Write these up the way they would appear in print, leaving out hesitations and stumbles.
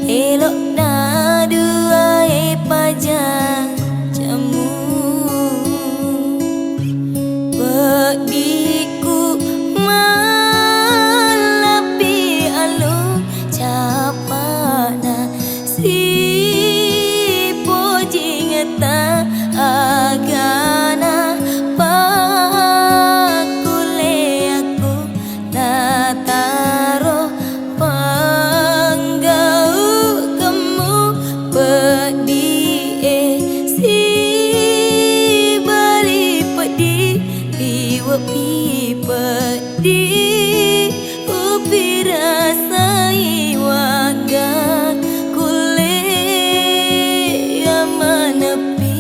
elok na duai pajang jamu bediku malapi alung capana si pojingeta agana pakule aku nataro panggau kamu pedih si bali pedih liwapi pedih upi rasai wagan kule amanepi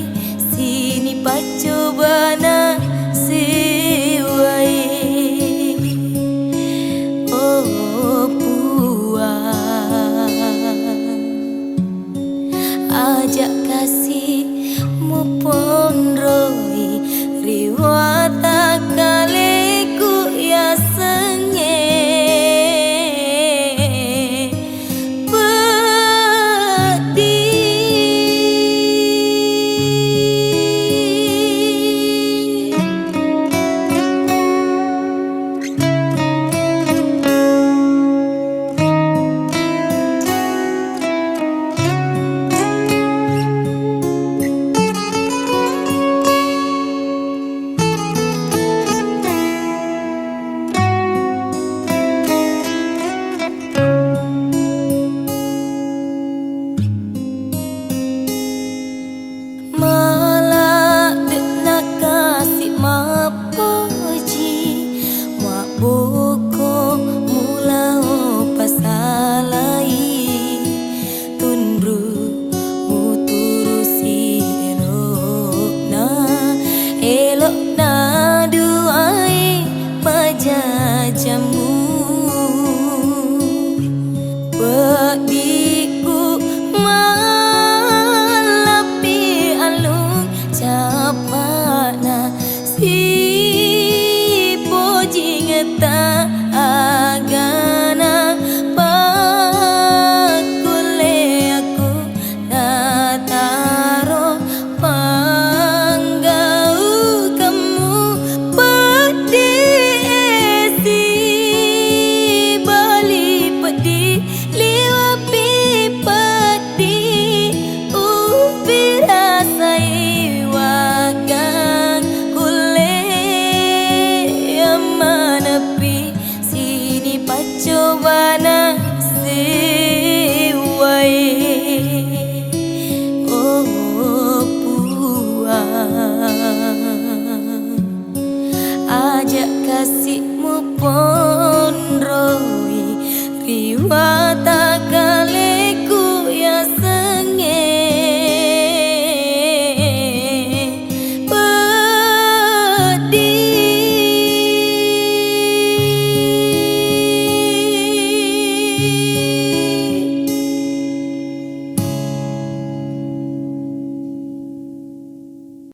sini pacobana siwai oh puang ajak kasihmu pon roi riwata kaleku ya senge boko mulao pasalai tunbru muturusi elok na duai pajajamu bediku malapi alung capana si jingeta agana pakule aku nataro panggau kamu pedih si bali pedih liwapi pedih upi rasai wagang menepi sini pacobana siwai oh puang ajak kasihmu pon roi riwayat